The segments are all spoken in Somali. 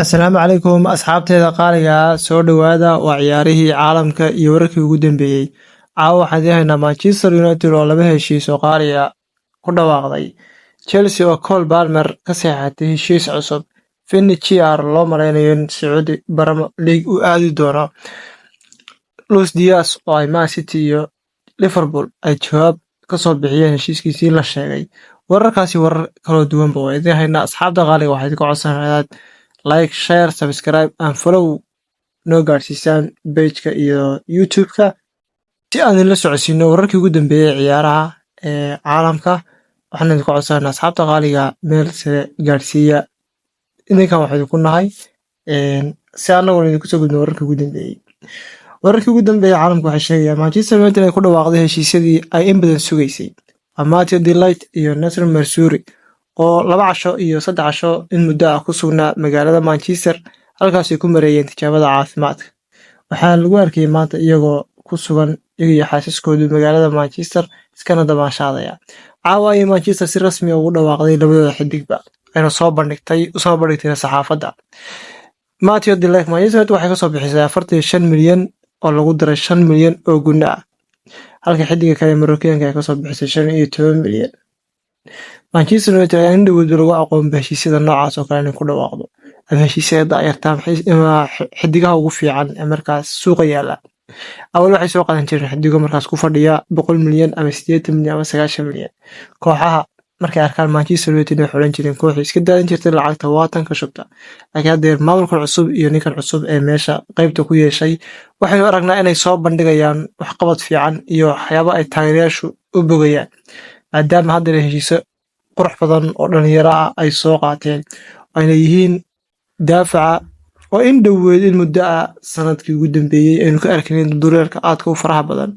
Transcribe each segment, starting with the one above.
Asalaamu calaykum asxaabteeda qaaliga soo dhawaada waa ciyaarihii caalamka iyo wararkii ugu dambeeyay. Caawa waxaan haynaa Manchester United oo laba heshiis oo qaaliga ku dhawaaqday. Chelsea oo Cole Palmer ka saxeexatay heshiis cusub. Finny Chiar loo maleynayo in Saudi Premier League uu aadi doono. Luis Diaz oo ay Man City iyo Liverpool ay jawaab ka soo bixiyeen heshiiskiisii la sheegay. Wararkaasi warar kala duwan baa idin haynaa asxaabta qaaliga waxaad ka codsanayd like, share, subscribe and follow noo gaarsiisaan page-ka iyo YouTube-ka si aan la socodsiino wararkii ugu dambeeyay ciyaaraha caalamka. Waxaan idin codsanaynaa asxaabta qaaliga meel sare gaarsiiya idinkan waxaan ku nahay si anagu idinku soo gudbino wararkii ugu dambeeyay. Wararkii ugu dambeeyay caalamka waxay sheegayaan Manchester United ay ku dhawaaqday heshiisyadii ay in badan sugaysay. Matteo Delight iyo Nasser Mersouri oo 2 casho iyo 3 casho in muddo ah ku sugnaa magaalada Manchester halkaas ay ku mareeyeen tijaabada caafimaadka. Waxaa lagu arkay maanta iyagoo ku sugan iyaga iyo xaasaskoodu magaalada Manchester iskana dabaashaadaya. Caawa ay Manchester si rasmi ah ugu dhawaaqday labadooda xidigba ayna soo bandhigtay saxaafadda. Matteo Delight Manchester waxay ka soo bixisay 45 milyan oo lagu daray 5 milyan oo gunno ah. Halka xidiga kale Moroccan ay ka soo bixisay 15 milyan. Manchester United ayaa indhow lagu aqoon heshiisyada noocaas oo kale inay ku dhawaaqdo ama heshiisyada da'yarta xidigaha ugu fiican ee markaas suuqa yaala. Awal waxay soo qaadan jireen xidigo markaas ku fadhiya 100 milyan ama 80 milyan ama 90 milyan. Kooxaha markay arkaan Manchester United waxay xulan jireen koox iska daadan jirtay lacagta waatan ka shubta. Laakiin hadda maamulka cusub iyo ninkan cusub ee meesha qaybta ku yeeshay waxay aragnaa inay soo bandhigayaan waxqabad fiican iyo waxyaabo ay taageerayaashu u bogayaan. Maadaama hadda heshiisyo qurux badan oo dhalinyaro ah ay soo qaateen ayna yihiin daafaca oo in dhoweed in muddo ah sanadkii ugu dambeeyay aynu ka arkayn dureerka aadka u faraha badan.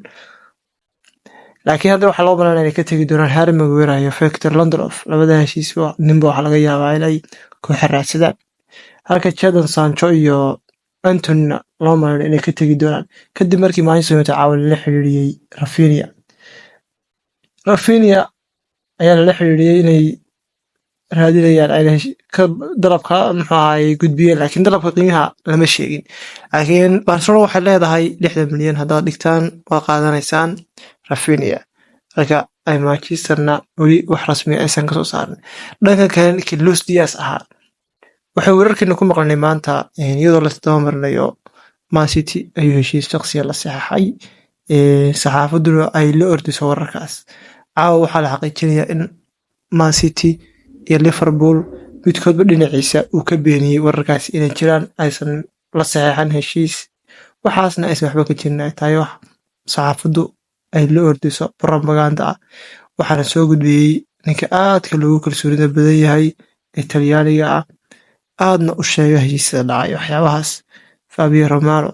Laakiin hadda waxa loo baahan inay ka tagi doonaan Harry Maguire iyo Victor Lindelof labada heshiis ninba waxa laga yaabaa inay ku xiraadsadaan. Halka Jadon Sancho iyo Anthony loo baahan inay ka tagi doonaan kadib markii Manchester United caawin la xiriiriyay Rafinha ayaa la xiriiriyay inay raadinayaan ay dalabka gudbiyeen laakiin dalabka qiimaha lama sheegin. Laakiin Barcelona waxay leedahay 60 milyan haddaad dhigtaan waa qaadanaysaan Rafinha. Halka ay Manchesterna weli wax rasmi ah aysan ka soo saarin. Dhanka kale Luis Diaz ahaa waxay wararkina ku maqlanay maanta iyadoo la tababaranayo Man City ayuu heshiis shakhsi la saxeexay saxaafaddu ay la ordiso wararkaas. Caawa waxaa la xaqiijinayaa in Man City iyo Liverpool midkoodba dhinaciisa uu ka beeniyay wararkaas inay jiraan aysan la saxeexan heshiis waxaasna aysan waxba ka jirin ay tahay wax saxaafaddu ay la ordiso propaganda ah. Waxaana soo gudbiyay ninka aadka loogu kalsoonida badan yahay ee Talyaaniga ah aadna u sheegay heshiisyada dhacay waxyaabahaas Fabio Romano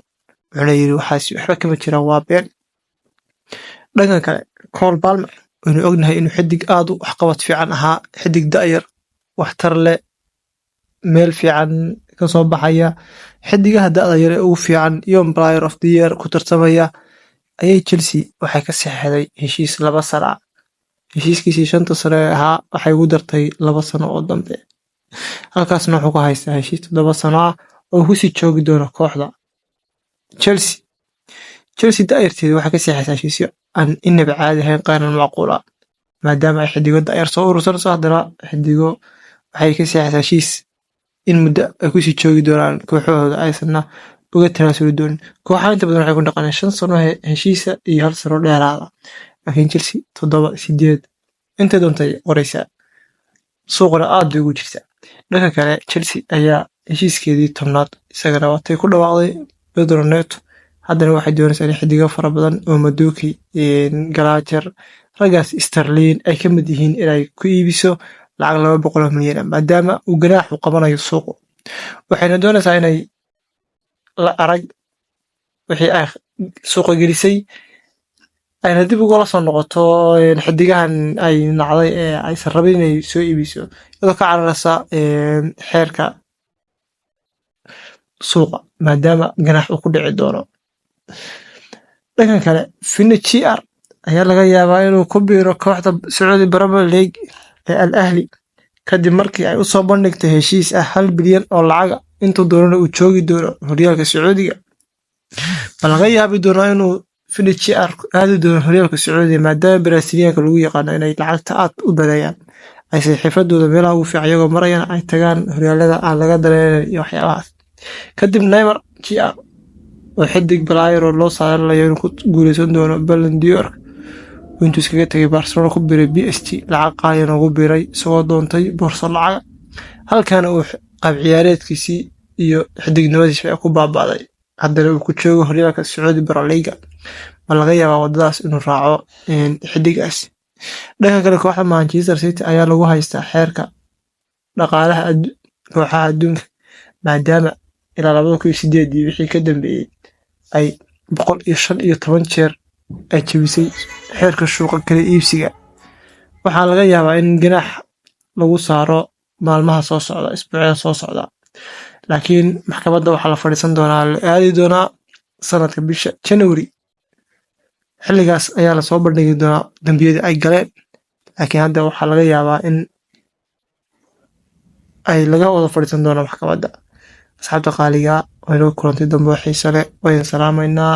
wuxuuna yiri waxaas waxba kama jiraan waa been. Dhanka kale Cole Palmer waynu ognahay inuu xidig aad u waxqabad fiican ahaa xidig da'yar waxtar leh meel fiican ka soo baxaya xidigaha da'da yar ee ugu fiican Young Player of the Year ku tartamaya ayay Chelsea waxay ka saxeexday heshiis 2 sano ah. Heshiiskiisii 5 sano ahaa waxay ugu dartay 2 sano oo dambe. Halkaasna wuxuu ku haystaa heshiis 7 sano ah oo ku sii joogi doona kooxda Chelsea da'yarteedu waxay ka saxeexday heshiisyo aan inaba caadi ahayn qaanan macquul ah maadaama ay xidigo da'yar soo urursanayso haddana xidigo waxay ka saxeexday heshiis in muddo ay ku sii joogi doonaan kooxahooda aysanna uga tanaasuli doonin. Kooxaha inta badan waxay ku dhaqanayaan 5 sano heshiisa iyo 1 sano dheeraada. Laakiin Chelsea 7 8 inta doontay qoraysaa suuqna aad bay ugu jirtaa. Dhanka kale Chelsea ayaa heshiiskeedii 10aad isagana watay ku dhawaaqday Pedro Neto haddana waxay doonaysaa in xidigo fara badan oo Maduki Gallagher ragaas Sterling ay ka mid yihiin inay ku iibiso lacag 200 milyan maadaama uu ganaax u qabanayo suuqa. Waxayna doonaysaa inay la arag wixii ay suuqa gelisay ayna dib uga la soo noqoto xidigahan ay nacday ee aysan rabin inay soo iibiso iyadoo ka cararaysa xeerka suuqa maadaama ganaax uu ku dhici doono. Dhanka kale Finny Chiar ayaa laga yaabaa inuu ku biiro kooxda Saudi Premier League ee Al Ahly kadib markii ay u soo bandhigtay heshiis ah 1 bilyan oo lacag intuu doonana uu joogi doono horyaalka Sacuudiga. Ma laga yaabi doonaa inuu Finich aadi doono horyaalka Sacuudiga maadaama Brazilianka lagu yaqaano inay lacagta aad u badeeyaan ay xirfadooda meelaha ugu fiican iyagoo marayana ay tagaan horyaalada aan laga dareerin iyo waxyaabahaas. Kadib Neymar Jr oo xidig balaayaro loo saaranayo inuu ku guuleysan doono Ballon d'Or intuu iskaga tagay Barcelona ku biiray PSG lacag qaali ah ugu biiray isagoo doontay boorso lacag halkaana uu qaab ciyaareedkiisii iyo xidignimadiisa ay ku baaba'day haddana uu ku joogo horyaalka Saudi Pro League. Ma laga yaabaa wadadaas inuu raaco xidigaas. Dhanka kale kooxda Manchester City ayaa lagu haystaa xeerka dhaqaalaha kooxaha adduunka maadaama ilaa 2008 wixii ka dambeeyay ay 115 jeer ay jabisay xeerka suuqa kala iibsiga. Waxaa laga yaabaa in ganaax lagu saaro maalmaha soo socda isbuucyada soo socda, laakiin maxkamadda waxaa la fadhiisan doonaa la aadi doonaa sanadka bisha January. Xilligaas ayaa lasoo bandhigi doonaa dambiyada ay galeen, laakiin hadda waxaa laga yaabaa in ay laga wada fadhiisan doonaa maxkamadda. Asxaabta qaaliga way noo kulantay dambe xiiso leh, waan salaamaynaa.